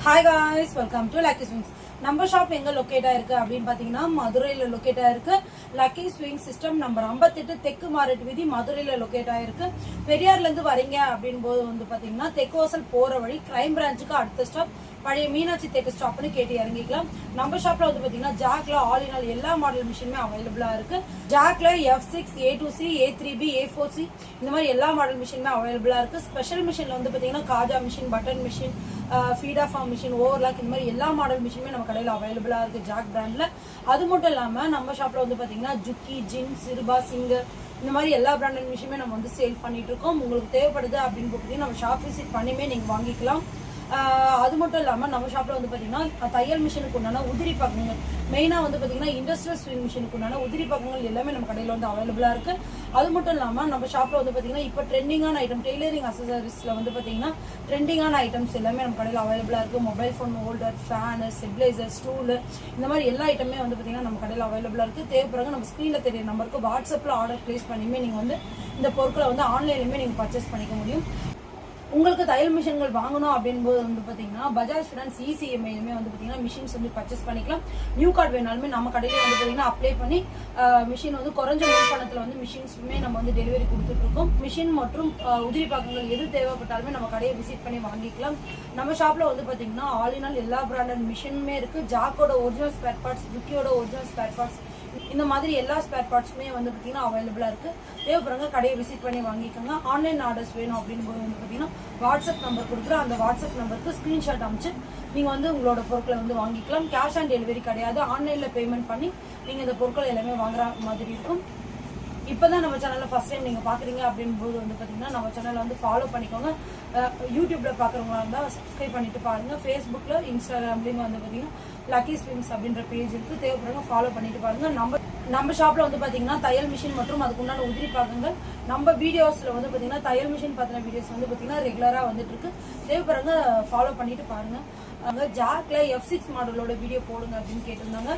Hi guys, welcome to Lucky Swings. நம்ம shop எங்க locate ஆயிருக்கு அப்படின்னு பாத்தீங்கன்னா மதுரையில லொகேட் ஆயிருக்கு. லக்கி ஸ்விங் சிஸ்டம் நம்பர் 58 தெற்கு மாரட் வீதி மதுரையில லொகேட் ஆயிருக்கு. பெரியார்ல இருந்து வரீங்க அப்படின்னு போது வந்து பாத்தீங்கன்னா தெற்குவாசல் போற வழி கிரைம் பிரான்ச்சுக்கு அடுத்த ஸ்டாப் பழைய மீனாட்சி தேட்டர் ஸ்டாப்னு கேட்டு இறங்கிக்கலாம். நம்ம ஷாப்ல வந்து பாத்தீங்கன்னா ஜாக்ல ஆல் இன் ஆல் எல்லா மாடல் மிஷினுமே அவைலபிளா இருக்கு. ஜாக்ல F6, A2C, A3B, A4C இந்த மாதிரி எல்லா மாடல் மிஷினுமே அவைலபிளா இருக்கு. ஸ்பெஷல் மிஷின்ல வந்து பாத்தீங்கன்னா காஜா machine, button machine, feed off arm machine, overlock இந்த மாதிரி எல்லா மாடல் மிஷினுமே நம்ம கடையில் அவைலபிளா இருக்கு ஜாக் பிராண்ட்ல. அது மட்டும் இல்லாம நம்ம ஷாப்ல வந்து பாத்தீங்கன்னா ஜுக்கி, ஜின், சிறுபா, சிங்கர் இந்த மாதிரி எல்லா பிராண்டட் மிஷினுமே நம்ம வந்து சேல் பண்ணிட்டு இருக்கோம். உங்களுக்கு தேவைப்படுது அப்படின்னு பார்த்தீங்கன்னா நம்ம ஷாப் விசிட் பண்ணியுமே நீங்க வாங்கிக்கலாம். அது மட்டும் இல்லாமல் நம்ம ஷாப்பில் வந்து பார்த்தீங்கன்னா தையல் மிஷினுக்கு உண்டான உதிரி பக்கங்கள், மெயினாக வந்து பார்த்தீங்கன்னா இண்டஸ்ட்ரியல் ஸ்விங் மிஷினுக்கு உண்டான உதிரி பக்கங்கள் எல்லாமே நம்ம கடையில் வந்து அவைலபிளாக இருக்குது. அது மட்டும் இல்லாமல் நம்ம ஷாப்பில் வந்து பார்த்தீங்கன்னா இப்போ ட்ரெண்டிங்கான ஐட்டம், டெய்லரிங் அசசரிஸில் வந்து பார்த்தீங்கன்னா ட்ரெண்டிங்கான ஐட்டம்ஸ் எல்லாமே நம்ம கடையில் அவைலபிளாக இருக்குது. Mobile phone holder, fan, stabiliser, stool இந்த மாதிரி எல்லா ஐட்டமே வந்து பார்த்தீங்கன்னா நம்ம கடையில் அவைலபிளாக இருக்குது. தேவைப்படுறாங்க நம்ம ஸ்க்ரீனில் தெரிய நம்பருக்கு வாட்ஸ்அப்பில் ஆர்டர் ப்ளேஸ் பண்ணியுமே நீங்கள் வந்து இந்த பொருட்களை வந்து ஆன்லைன்லையுமே நீங்கள் பர்ச்சேஸ் பண்ணிக்க முடியும். உங்களுக்கு தையல் மிஷின்கள் வாங்கணும் அப்படின்போது வந்து பார்த்தீங்கன்னா பஜாஜ் ஃபினான்ஸ் ECMIலுமே வந்து பார்த்தீங்கன்னா மிஷின்ஸ் வந்து பர்ச்சேஸ் பண்ணிக்கலாம். நியூ கார்டு வேணாலுமே நம்ம கடையில் வந்து பார்த்தீங்கன்னா அப்ளை பண்ணி மிஷின் வந்து குறைஞ்ச முன்பணத்தில் வந்து மிஷின்ஸுமே நம்ம வந்து டெலிவரி கொடுத்துட்டு இருக்கோம். மிஷின் மற்றும் உதிரி பாகங்கள் எது தேவைப்பட்டாலுமே நம்ம கடையை விசிட் பண்ணி வாங்கிக்கலாம். நம்ம ஷாப்பில் வந்து பார்த்தீங்கன்னா ஆல் இன் ஆல் எல்லா பிராண்டட் மிஷினுமே இருக்குது. ஜாக்கோட ஒரிஜினல் ஸ்பேர் பார்ட்ஸ், ஜுக்கியோட ஒரிஜினல் ஸ்பேர் பார்ட்ஸ் இந்த மாதிரி எல்லா ஸ்பேர் பார்ட்ஸுமே வந்து பார்த்தீங்கன்னா அவைலபிளாக இருக்குது. தேவைப்படுறவங்க கடையை விசிட் பண்ணி வாங்கிக்கோங்க. ஆன்லைன் ஆர்டர்ஸ் வேணும் அப்படின்னு போது வந்து பார்த்தீங்கன்னா வாட்ஸ்அப் நம்பர் கொடுக்குறோம். அந்த வாட்ஸ்அப் நம்பருக்கு ஸ்க்ரீன்ஷாட் அனுப்பிச்சு நீங்கள் வந்து உங்களோட பொருட்களை வந்து வாங்கிக்கலாம். கேஷ் ஆன் டெலிவரி கிடையாது. ஆன்லைனில் பேமெண்ட் பண்ணி நீங்கள் இந்த பொருட்கள் எல்லாமே வாங்குற மாதிரி இருக்கும். இப்போதான் நம்ம சேனலில் ஃபர்ஸ்ட் டைம் நீங்கள் பார்க்குறீங்க அப்படின்போது வந்து பார்த்தீங்கன்னா நம்ம சேனலை வந்து ஃபாலோ பண்ணிக்கோங்க. யூடியூப்பில் பார்க்குறவங்களா இருந்தால் சப்ஸ்கிரைப் பண்ணிட்டு பாருங்கள். ஃபேஸ்புக்கில், இன்ஸ்டாகிராம்லேயும் வந்து பார்த்தீங்கன்னா லக்கி ஸ்விங்ஸ் அப்படின்ற பேஜ் இருக்குது. தேவைப்படுறவங்க ஃபாலோ பண்ணிட்டு பாருங்கள். நம்ம ஷாப்பில் வந்து பார்த்தீங்கன்னா தையல் மிஷின் மற்றும் அதுக்குண்டான உதிரி பாகங்கள் நம்ம வீடியோஸில் வந்து பார்த்தீங்கன்னா தையல் மிஷின் பற்றின வீடியோஸ் வந்து பார்த்தீங்கன்னா ரெகுலராக வந்துட்டு இருக்கு. தேவைப்படுறவங்க ஃபாலோ பண்ணிட்டு பாருங்கள். அங்கே ஜாக்ல F6 மாடலோட வீடியோ போடுங்க அப்படின்னு கேட்டிருந்தாங்க.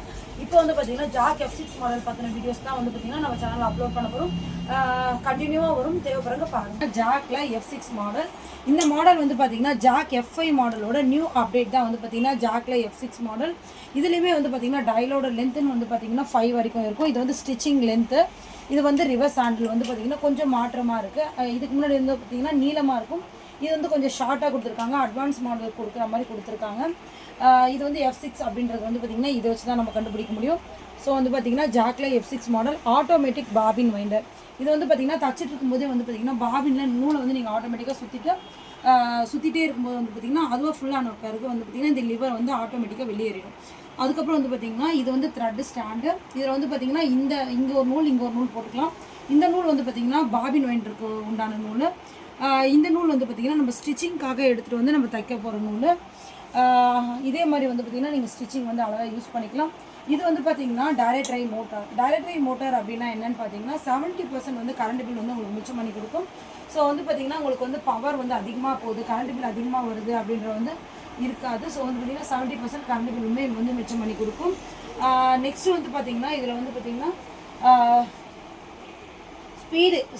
இப்போ வந்து பார்த்தீங்கன்னா ஜாக் F6 மாடல் பற்றின வீடியோஸ் தான் வந்து பார்த்தீங்கன்னா நம்ம சேனலில் அப்லோட் பண்ண போகிறோம். கண்டினியூவாக வரும். தேவைப்படுறவங்க பாருங்கள். ஜாக்ல F6 மாடல், இந்த மாடல் வந்து பார்த்தீங்கன்னா ஜாக் F5 மாடலோட நியூ அப்டேட் தான் வந்து பார்த்தீங்கன்னா ஜாக்ல F6 மாடல். இதுலேயுமே வந்து பார்த்தீங்கன்னா டைலோட லென்த்துன்னு வந்து பார்த்தீங்கன்னா 5 வரைக்கும் இருக்கும். இது வந்து ஸ்டிச்சிங் லென்த்து. இது வந்து ரிவர்ஸ் ஹேண்டில் வந்து பார்த்தீங்கன்னா கொஞ்சம் மாற்றமாக இருக்குது. இதுக்கு முன்னாடி வந்து பார்த்தீங்கன்னா நீளமாக இருக்கும். இது வந்து கொஞ்சம் ஷார்ட்டாக கொடுத்துருக்காங்க. அட்வான்ஸ் மாடல் கொடுக்குற மாதிரி கொடுத்துருக்காங்க. இது வந்து F6 அப்படின்றது வந்து பார்த்திங்கன்னா இதை வச்சு தான் நம்ம கண்டுபிடிக்க முடியும். ஸோ வந்து பார்த்திங்கன்னா ஜாக்ல F6 model automatic bobbin winder. இது வந்து பார்த்திங்கன்னா தச்சிட்டு இருக்கும்போதே வந்து பார்த்திங்கன்னா பாபினில் நூலை வந்து நீங்கள் ஆட்டோமேட்டிக்காக சுற்றிட்டே இருக்கும்போது வந்து பார்த்திங்கன்னா அதுவாக ஃபுல்லான பிறகு வந்து பார்த்திங்கன்னா இந்த லிவர் வந்து ஆட்டோமேட்டிக்காக வெளியேறிடும். அதுக்கப்புறம் வந்து பார்த்திங்கன்னா இது வந்து த்ரெட் ஸ்டாண்டு. இதில் வந்து பார்த்திங்கன்னா இங்கே ஒரு நூல், இங்கே ஒரு நூல் போட்டுக்கலாம். இந்த நூல் வந்து பார்த்திங்கன்னா பாபின் வைண்டருக்கு உண்டான நூல். இந்த நூல் வந்து பார்த்திங்கன்னா நம்ம ஸ்டிச்சிங்காக எடுத்துகிட்டு வந்து நம்ம தைக்க போகிற நூல். இதே மாதிரி வந்து பார்த்திங்கன்னா நீங்கள் ஸ்டிச்சிங் வந்து அழகாக யூஸ் பண்ணிக்கலாம். இது வந்து பார்த்திங்கன்னா direct drive motor. Direct drive motor அப்படின்னா என்னென்னு பார்த்தீங்கன்னா 70% வந்து கரண்ட் பில் வந்து உங்களுக்கு மிச்சம் பண்ணி கொடுக்கும். ஸோ வந்து பார்த்திங்கன்னா உங்களுக்கு வந்து பவர் வந்து அதிகமாக போகுது, கரண்ட் பில் அதிகமாக வருது அப்படின்ற வந்து இருக்காது. ஸோ வந்து பார்த்திங்கன்னா 70% கரண்ட் பில்லுமே வந்து மிச்சம் பண்ணி கொடுக்கும். நெக்ஸ்ட்டு வந்து பார்த்திங்கன்னா இதில் வந்து பார்த்திங்கன்னா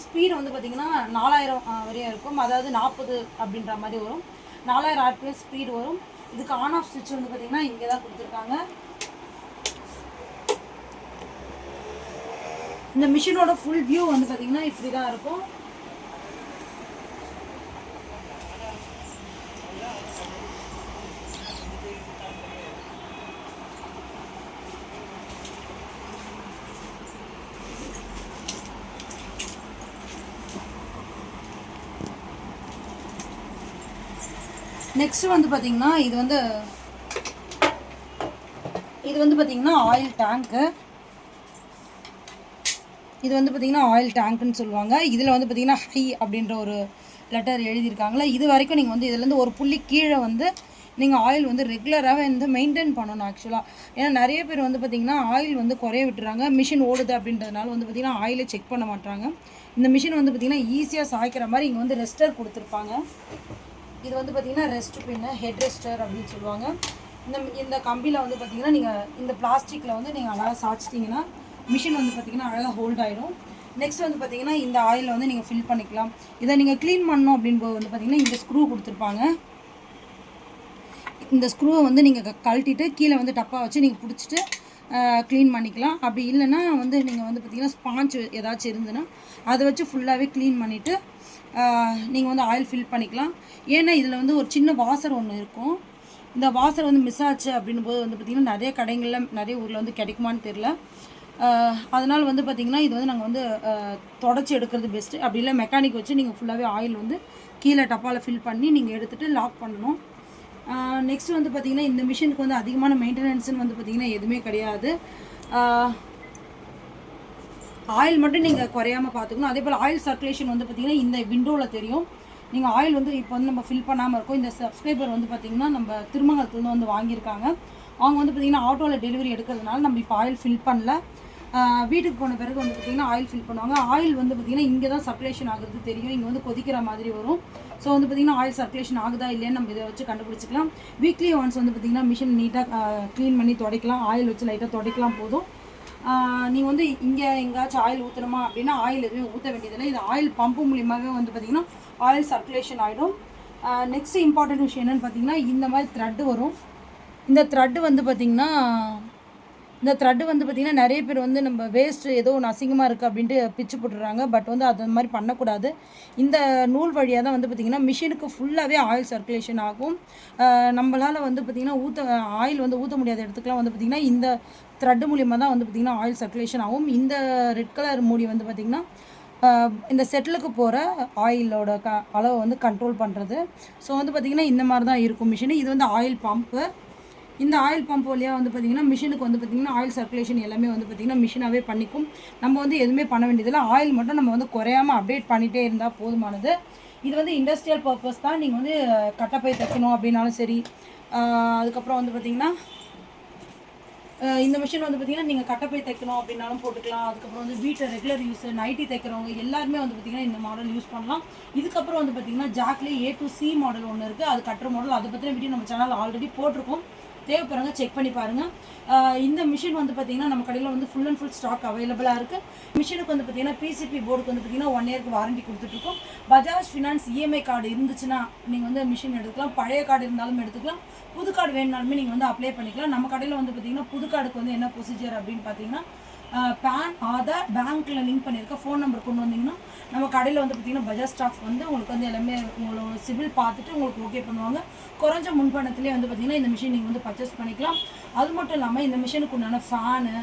ஸ்பீடு வந்து பார்த்திங்கன்னா 4000 வரையும் இருக்கும். அதாவது 40 அப்படின்ற மாதிரி வரும். 4000 RPM ஸ்பீடு வரும். இதுக்கு ஆன் ஆஃப் ஸ்விட்ச் வந்து பார்த்திங்கன்னா இங்கே தான் கொடுத்துருக்காங்க. இந்த மிஷினோட ஃபுல் வியூ வந்து பார்த்திங்கன்னா இப்படி தான் இருக்கும். நெக்ஸ்ட் வந்து பார்த்திங்கன்னா இது வந்து பார்த்திங்கன்னா ஆயில் டேங்க்கு. இது வந்து பார்த்திங்கன்னா ஆயில் டேங்க்குன்னு சொல்லுவாங்க. இதில் வந்து பார்த்திங்கன்னா ஹை அப்படின்ற ஒரு லெட்டர் எழுதியிருக்காங்களே. இது வரைக்கும் நீங்கள் வந்து இதுலேருந்து ஒரு புள்ளி கீழே வந்து நீங்கள் ஆயில் வந்து ரெகுலராகவே வந்து மெயின்டைன் பண்ணணும் ஆக்சுவலாக. ஏன்னா நிறைய பேர் வந்து பார்த்திங்கன்னா ஆயில் வந்து குறைய விட்டுறாங்க. மிஷின் ஓடுது அப்படின்றதுனால வந்து பார்த்திங்கன்னா ஆயிலை செக் பண்ண மாட்டாங்க. இந்த மிஷின் வந்து பார்த்திங்கன்னா ஈஸியாக சாய்க்கிற மாதிரி இங்கே வந்து ரெஸ்டர் கொடுத்துருப்பாங்க. இது வந்து பார்த்திங்கன்னா ரெஸ்ட் பின்னு, ஹெட் ரெஸ்டர் அப்படின்னு சொல்லுவாங்க. இந்த கம்பியில் வந்து பார்த்திங்கன்னா நீங்கள் இந்த பிளாஸ்டிக்கில் வந்து நீங்கள் அழகாக சாய்ச்சிட்டிங்கன்னா மிஷின் வந்து பார்த்திங்கன்னா அழகாக ஹோல்ட் ஆகிடும். நெக்ஸ்ட் வந்து பார்த்திங்கன்னா இந்த ஆயிலை வந்து நீங்கள் ஃபில் பண்ணிக்கலாம். இதை நீங்கள் க்ளீன் பண்ணணும் அப்படின்போது வந்து பார்த்திங்கன்னா இந்த ஸ்க்ரூ கொடுத்துருப்பாங்க. இந்த ஸ்க்ரூவை வந்து நீங்கள் கழட்டிட்டு கீழே வந்து டப்பா வச்சு நீங்கள் பிடிச்சிட்டு க்ளீன் பண்ணிக்கலாம். அப்படி இல்லைன்னா வந்து நீங்கள் வந்து பார்த்திங்கன்னா ஸ்பாஞ்ச் ஏதாச்சும் இருந்துன்னா அதை வச்சு ஃபுல்லாகவே க்ளீன் பண்ணிவிட்டு நீங்கள் வந்து ஆயில் ஃபில் பண்ணிக்கலாம். ஏன்னா இதில் வந்து ஒரு சின்ன வாசர் ஒன்று இருக்கும். இந்த வாசர் வந்து மிஸ் ஆச்சு அப்படின்னும் போது வந்து பார்த்திங்கன்னா நிறைய கடைகளில் நிறைய ஊரில் வந்து கிடைக்குமான்னு தெரில. அதனால் வந்து பார்த்திங்கன்னா இது வந்து நாங்கள் வந்து தொடச்சி எடுக்கிறது பெஸ்ட்டு. அப்படி இல்லை மெக்கானிக் வச்சு நீங்கள் ஃபுல்லாகவே ஆயில் வந்து கீழே டப்பாவில் ஃபில் பண்ணி நீங்கள் எடுத்துகிட்டு லாக் பண்ணணும். நெக்ஸ்ட்டு வந்து பார்த்திங்கன்னா இந்த மிஷினுக்கு வந்து அதிகமான மெயின்டெனன்ஸ்னு வந்து பார்த்திங்கன்னா எதுவுமே கிடையாது. ஆயில் மட்டும் நீங்கள் குறையாமல் பார்த்துக்கணும். அதே போல் ஆயில் சர்க்குலேஷன் வந்து பார்த்திங்கன்னா இந்த விண்டோவில் தெரியும். நீங்கள் ஆயில் வந்து இப்போ வந்து நம்ம ஃபில் பண்ணாமல் இருக்கோம். இந்த சப்ஸ்கிரைபர் வந்து பார்த்திங்கன்னா நம்ம திருமங்கலத்துலேருந்து வந்து வாங்கியிருக்காங்க. அவங்க வந்து பார்த்திங்கன்னா ஆட்டோவில் டெலிவரி எடுக்கிறதுனால நம்ம இப்போ ஆயில் ஃபில் பண்ணல. வீட்டுக்கு போன பிறகு வந்து பார்த்திங்கன்னா ஆயில் ஃபில் பண்ணுவாங்க. ஆயில் வந்து பார்த்திங்கன்னா இங்கே தான் சர்க்குலேஷன் ஆகுறது தெரியும். இங்கே வந்து கொதிக்கிற மாதிரி வரும். ஸோ வந்து பார்த்திங்கன்னா ஆயில் சர்க்குலேஷன் ஆகுதா இல்லையான்னு நம்ம இதை வச்சு கண்டுபிடிச்சிக்கலாம். வீக்லி ஒன்ஸ் வந்து பார்த்திங்கன்னா மிஷின் நீட்டாக க்ளீன் பண்ணி துடைக்கலாம். ஆயில் வச்சு லைட்டாக துடைக்கலாம் போதும். நீங்கள் வந்து இங்கே எங்கேயாச்சும் ஆயில் ஊற்றணுமா அப்படின்னா ஆயில் எதுவுமே ஊற்ற வேண்டியதில்லை. இது ஆயில் பம்பு மூலியமாகவே வந்து பார்த்திங்கன்னா ஆயில் சர்க்குலேஷன் ஆகிடும். நெக்ஸ்ட் இம்பார்ட்டன்ட் விஷயம் என்னென்னு பார்த்திங்கன்னா இந்த மாதிரி த்ரெட்டு வரும். இந்த த்ரெட்டு வந்து பார்த்திங்கன்னா நிறைய பேர் வந்து நம்ம வேஸ்ட்டு ஏதோ ஒன்று அசிங்கமாக இருக்குது அப்படின்ட்டு பிச்சு போட்டுடுறாங்க. பட் வந்து அது மாதிரி பண்ணக்கூடாது. இந்த நூல் வழியாக தான் வந்து பார்த்திங்கன்னா மிஷினுக்கு ஃபுல்லாகவே ஆயில் சர்க்குலேஷன் ஆகும். நம்மளால் வந்து பார்த்திங்கன்னா ஆயில் வந்து ஊற்ற முடியாத இடத்துக்குலாம் வந்து பார்த்திங்கன்னா இந்த த்ரெட்டு மூலியமாக தான் வந்து பார்த்திங்கன்னா ஆயில் சர்க்குலேஷன் ஆகும். இந்த ரெட் கலர் மூடி வந்து பார்த்திங்கன்னா இந்த செட்டிலுக்கு போகிற ஆயிலோட அளவை வந்து கண்ட்ரோல் பண்ணுறது. ஸோ வந்து பார்த்திங்கன்னா இந்த மாதிரி தான் இருக்கும் மிஷினு. இது வந்து ஆயில் பம்ப்பு. இந்த ஆயில் பம்ப் வழியாக வந்து பார்த்திங்கன்னா மிஷினுக்கு வந்து பார்த்திங்கன்னா ஆயில் சர்க்குலேஷன் எல்லாமே வந்து பார்த்திங்கன்னா மிஷினாகவே பண்ணிக்கும். நம்ம வந்து எதுவுமே பண்ண வேண்டியதில்லை. ஆயில் மட்டும் நம்ம வந்து குறையாமல் அப்டேட் பண்ணிகிட்டே இருந்தால் போதுமானது. இது வந்து இண்டஸ்ட்ரியல் பர்பஸ் தான். நீங்கள் வந்து கட்டப்பை தைக்கணும் அப்படின்னாலும் சரி, அதுக்கப்புறம் வந்து பார்த்திங்கன்னா இந்த மிஷின் வந்து பார்த்திங்கன்னா நீங்கள் கட்டப்பை தைக்கணும் அப்படின்னாலும் போட்டுக்கலாம். அதுக்கப்புறம் வந்து வீட்டில் ரெகுலர் யூஸ் நைட்டி தைக்கிறவங்க எல்லாருமே வந்து பார்த்திங்கன்னா இந்த மாடல் யூஸ் பண்ணலாம். இதுக்கப்புறம் வந்து பார்த்திங்கன்னா ஜாக்லேயே A to C மாடல் ஒன்று இருக்குது. அது கட்டுற மாடல். அதை பற்றின வீடியோ நம்ம சேனல் ஆல்ரெடி போட்டிருக்கோம். தேவைப்படுறவங்க செக் பண்ணி பாருங்கள். இந்த மிஷின் வந்து பார்த்திங்கன்னா நம்ம கடையில் வந்து ஃபுல் அண்ட் ஃபுல் ஸ்டாக் அவைலபிளாக இருக்குது. மிஷினுக்கு வந்து பார்த்திங்கன்னா PCP போர்டுக்கு வந்து பார்த்திங்கன்னா 1 இயருக்கு வாரண்டி கொடுத்துட்ருக்கோம். பஜாஜ் ஃபினான்ஸ் EMI கார்டு இருந்துச்சுன்னா நீங்கள் வந்து மிஷின் எடுத்துக்கலாம். பழைய கார்டு இருந்தாலும் எடுத்துக்கலாம். புது கார்டு வேணுனாலுமே நீங்கள் வந்து அப்ளை பண்ணிக்கலாம். நம்ம கடையில் வந்து பார்த்திங்கன்னா புது கார்டுக்கு வந்து என்ன ப்ரொசீஜர் அப்படின்னு பார்த்தீங்கன்னா பேன், ஆதார், பேங்க்கில் லிங்க் பண்ணியிருக்க ஃபோன் நம்பர் கொண்டு வந்தீங்கன்னா நம்ம கடையில் வந்து பார்த்திங்கன்னா பஜாஜ் ஸ்டாஃப் வந்து உங்களுக்கு வந்து எல்லாமே உங்களோட சிபில் பார்த்துட்டு உங்களுக்கு ஓகே பண்ணுவாங்க. குறைஞ்ச முன்பணத்துலேயே வந்து பார்த்திங்கன்னா இந்த மிஷின் நீங்கள் வந்து பர்ச்சேஸ் பண்ணிக்கலாம். அது மட்டும் இல்லாமல் இந்த மிஷினுக்கு உண்டான ஃபேனு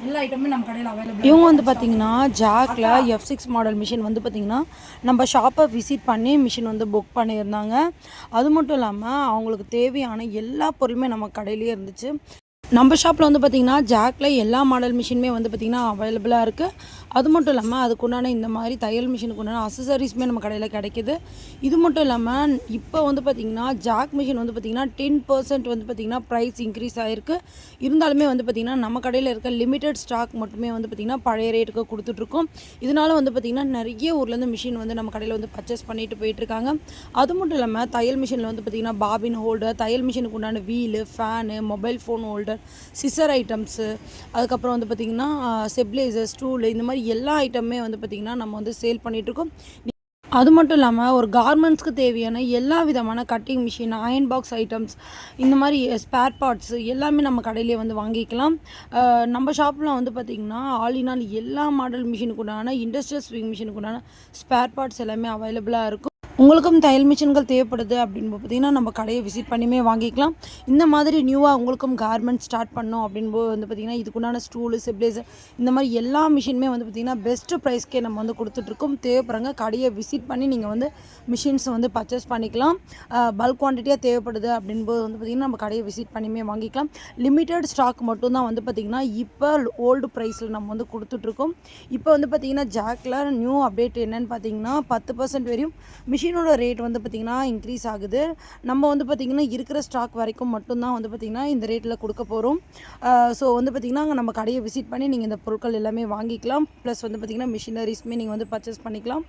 எல்லா ஐட்டமுமே நம்ம கடையில் அவைலபிள். இவங்க வந்து பார்த்திங்கன்னா ஜாக்கில் F6 மாடல் மிஷின் வந்து பார்த்திங்கன்னா நம்ம ஷாப்பை விசிட் பண்ணி மிஷின் வந்து புக் பண்ணியிருந்தாங்க. அது மட்டும் இல்லாமல் அவங்களுக்கு தேவையான எல்லா பொருளுமே நம்ம கடையிலேயே இருந்துச்சு. நம்ம ஷாப்பில் வந்து பார்த்திங்கன்னா ஜாக்கில் எல்லா மாடல் மிஷினுமே வந்து பார்த்திங்கன்னா அவைலபிளாக இருக்குது. அது மட்டும் இல்லாமல் அதுக்குண்டான இந்த மாதிரி தையல் மிஷினுக்கு உண்டான அசசரிஸுமே நம்ம கடையில் கிடைக்கிது. இது மட்டும் இல்லாமல் இப்போ வந்து பார்த்திங்கன்னா ஜாக் மிஷின் வந்து பார்த்திங்கன்னா 10% வந்து பார்த்திங்கன்னா ப்ரைஸ் இன்க்ரீஸ் ஆகிருக்கு. இருந்தாலுமே வந்து பார்த்திங்கன்னா நம்ம கடையில் இருக்க லிமிடெட் ஸ்டாக் மட்டுமே வந்து பார்த்திங்கன்னா பழைய ரேட்டுக்கு கொடுத்துட்ருக்கோம். இதனால் வந்து பார்த்திங்கன்னா நிறைய ஊர்லேருந்து மிஷின் வந்து நம்ம கடையில் வந்து பர்ச்சேஸ் பண்ணிட்டு போயிட்டுருக்காங்க. அது மட்டும் இல்லாமல் தையல் மிஷினில் வந்து பார்த்திங்கன்னா பாபின் ஹோல்டர், தையல் மிஷினுக்கு உண்டான wheel, fan, mobile phone holder, scissor items, அதுக்கப்புறம் வந்து பார்த்திங்கன்னா ஸ்டெபிலைசர், ஸ்டூலு, இந்த மாதிரி எல்லா ஐட்டமுமே வந்து பார்த்திங்கன்னா நம்ம வந்து சேல் பண்ணிகிட்ருக்கோம். அது மட்டும் இல்லாமல் ஒரு கார்மெண்ட்ஸ்க்கு தேவையான எல்லா விதமான cutting machine, iron box items, இந்த மாதிரி ஸ்பேர் பார்ட்ஸு எல்லாமே நம்ம கடையிலே வந்து வாங்கிக்கலாம். நம்ம ஷாப்பில் வந்து பார்த்திங்கன்னா ஆல் இன் ஆல் எல்லா மாடல் மிஷினுக்கு உண்டான இண்டஸ்ட்ரியல் ஸ்விங் மிஷினுக்கு உண்டான ஸ்பேர் பார்ட்ஸ் எல்லாமே அவைலபிளாக இருக்கும். உங்களுக்கும் தையல் மிஷின்கள் தேவைப்படுது அப்படின்னு பார்த்திங்கன்னா நம்ம கடையை விசிட் பண்ணியுமே வாங்கிக்கலாம். இந்த மாதிரி நியூவாக உங்களுக்கும் கார்மெண்ட் ஸ்டார்ட் பண்ணோம் அப்படின்போது வந்து பார்த்திங்கன்னா இதுக்குண்டான ஸ்டூலு, ஸ்டெபிலைசர், இந்த மாதிரி எல்லா மிஷினுமே வந்து பார்த்திங்கன்னா பெஸ்ட்டு ப்ரைஸ்க்கே நம்ம வந்து கொடுத்துட்ருக்கோம். தேவைப்படுறாங்க கடையை விசிட் பண்ணி நீங்கள் வந்து மிஷின்ஸை வந்து பர்ச்சேஸ் பண்ணிக்கலாம். பல்க் குவான்டிட்டியாக தேவைப்படுது அப்படின்போது வந்து பார்த்திங்கன்னா நம்ம கடையை விசிட் பண்ணியுமே வாங்கிக்கலாம். லிமிட்டட் ஸ்டாக் மட்டும்தான் வந்து பார்த்திங்கன்னா இப்போ ஓல்டு ப்ரைஸில் நம்ம வந்து கொடுத்துட்ருக்கோம். இப்போ வந்து பார்த்திங்கன்னா ஜாக்கில் நியூ அப்டேட் என்னென்னு பார்த்திங்கன்னா 10% வரையும் மிஷினோட ரேட் வந்து பார்த்திங்கன்னா இன்க்ரீஸ் ஆகுது. நம்ம வந்து பார்த்திங்கன்னா இருக்கிற ஸ்டாக் வரைக்கும் மட்டும்தான் வந்து பார்த்திங்கன்னா இந்த ரேட்டில் கொடுக்க போகிறோம். ஸோ வந்து பார்த்திங்கன்னா நம்ம கடையை விசிட் பண்ணி நீங்கள் இந்த பொருட்கள் எல்லாமே வாங்கிக்கலாம். ப்ளஸ் வந்து பார்த்திங்கன்னா மிஷினரிஸுமே நீங்கள் வந்து பர்ச்சேஸ் பண்ணிக்கலாம்.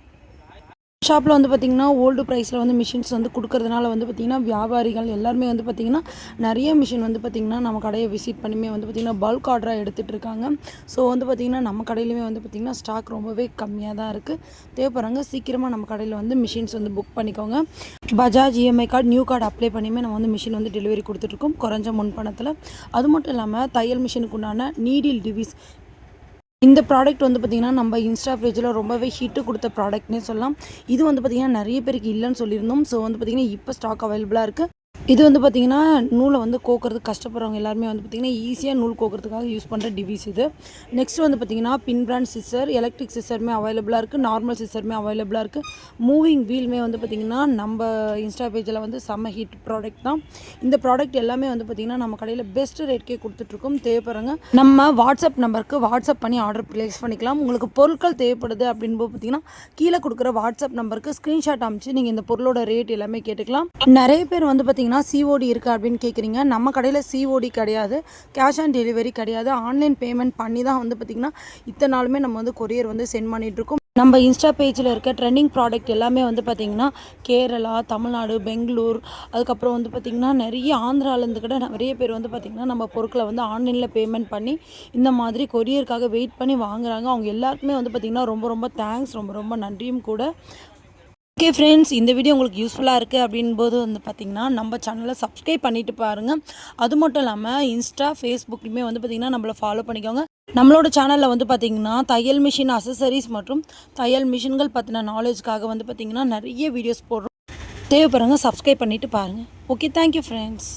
ஷாப்பில் வந்து பார்த்திங்கன்னா ஓல்டு ப்ரைஸில் வந்து மிஷின்ஸ் வந்து கொடுக்கறதுனால வந்து பார்த்திங்கன்னா வியாபாரிகள் எல்லாருமே வந்து பார்த்திங்கன்னா நிறைய மிஷின் வந்து பார்த்திங்கன்னா நம்ம கடையை விசிட் பண்ணியுமே வந்து பார்த்திங்கன்னா பல்க் ஆர்டராக எடுத்துகிட்டு இருக்காங்க. ஸோ வந்து பார்த்திங்கன்னா நம்ம கடையிலுமே வந்து பார்த்திங்கன்னா ஸ்டாக் ரொம்பவே கம்மியாக தான் இருக்குது. தேவைப்படுறாங்க சீக்கிரமாக நம்ம கடையில் வந்து மிஷின்ஸ் வந்து புக் பண்ணிக்கோங்க. Bajaj EMI card new card apply பண்ணியுமே நம்ம வந்து மிஷின் வந்து டெலிவரி கொடுத்துட்ருக்கோம் குறைஞ்ச முன்பணத்தில். அது மட்டும் இல்லாமல் தையல் மிஷினுக்கு உண்டான நீடில் டிவிஸ் இந்த ப்ராடக்ட் வந்து பார்த்திங்கன்னா நம்ம இன்ஸ்டா பேஜில் ரொம்பவே ஹிட்டு கொடுத்த ப்ராடக்ட்னே சொல்லலாம். இது வந்து பார்த்திங்கன்னா நிறைய பேருக்கு இல்லைன்னு சொல்லியிருந்தோம். ஸோ வந்து பார்த்திங்கன்னா இப்போ ஸ்டாக் அவைலபிளாக இருக்குது. இது வந்து பார்த்திங்கன்னா நூலை வந்து கோக்கிறதுக்கு கஷ்டப்படுறவங்க எல்லாருமே வந்து பார்த்திங்கன்னா ஈஸியாக நூல் கோக்கிறதுக்காக யூஸ் பண்ணுற டிவைஸ் இது. நெக்ஸ்ட் வந்து பார்த்திங்கன்னா பின் பிராண்ட் சிசர், எலக்ட்ரிக் சிசருமே அவைலபிளாக இருக்குது, நார்மல் சிசருமே அவைலபிளாக இருக்குது. மூவிங் வீலுமே வந்து பார்த்திங்கன்னா நம்ம இன்ஸ்டா பேஜில் வந்து செம்ம ஹிட் ப்ராடக்ட் தான். இந்த ப்ராடக்ட் எல்லாமே வந்து பார்த்திங்கன்னா நம்ம கடையில் பெஸ்ட் ரேட்கே கொடுத்துட்ருக்கோம். தேவைப்படுறாங்க நம்ம வாட்ஸ்அப் நம்பருக்கு வாட்ஸ்அப் பண்ணி ஆர்டர் ப்ளேஸ் பண்ணிக்கலாம். உங்களுக்கு பொருட்கள் தேவைப்படுது அப்படின்னு பார்த்திங்கன்னா கீழே கொடுக்குற வாட்ஸ்அப் நம்பருக்கு ஸ்க்ரீன்ஷாட் அனுப்பிச்சு நீங்கள் இந்த பொருளோட ரேட் எல்லாமே கேட்டுக்கலாம். நிறைய பேர் வந்து பார்த்திங்கன்னா சிஓடி இருக்கா அப்படின்னு கேட்குறீங்க. நம்ம கடையில் சிஓடி கிடையாது, கேஷ் ஆன் டெலிவரி கிடையாது. ஆன்லைன் பேமெண்ட் பண்ணி தான் வந்து பார்த்திங்கன்னா இத்தனை நாளுமே நம்ம வந்து கொரியர் வந்து சென்ட் பண்ணிகிட்ருக்கோம். நம்ம இன்ஸ்டா பேஜில் இருக்க ட்ரெண்டிங் ப்ராடக்ட் எல்லாமே வந்து பார்த்திங்கன்னா கேரளா, தமிழ்நாடு, பெங்களூர், அதுக்கப்புறம் வந்து பார்த்திங்கன்னா நிறைய ஆந்திராவிலேருந்து கூட நிறைய பேர் வந்து பார்த்திங்கன்னா நம்ம பொருட்களை வந்து ஆன்லைனில் பேமெண்ட் பண்ணி இந்த மாதிரி கொரியருக்காக வெயிட் பண்ணி வாங்குறாங்க. அவங்க எல்லாருக்குமே வந்து பார்த்திங்கன்னா ரொம்ப ரொம்ப தேங்க்ஸ், ரொம்ப ரொம்ப நன்றியும் கூட. ஓகே ஃப்ரெண்ட்ஸ், இந்த வீடியோ உங்களுக்கு யூஸ்ஃபுல்லாக இருக்குது அப்படின்போது வந்து பார்த்திங்கன்னா நம்ம சேனலை சப்ஸ்கிரைப் பண்ணிவிட்டு பாருங்கள். அது மட்டும் இல்லாமல் இன்ஸ்டா, ஃபேஸ்புக்லையுமே வந்து பார்த்திங்கன்னா நம்மளை ஃபாலோ பண்ணிக்கோங்க. நம்மளோட சேனலில் வந்து பார்த்திங்கன்னா தையல் மிஷின் அசசரிஸ் மற்றும் தையல் மிஷின்கள் பற்றின நாலேஜ்க்காக வந்து பார்த்திங்கன்னா நிறைய வீடியோஸ் போடுறோம். தேவைப்படுறவங்க சப்ஸ்கிரைப் பண்ணிவிட்டு பாருங்கள். Okay, thank you friends.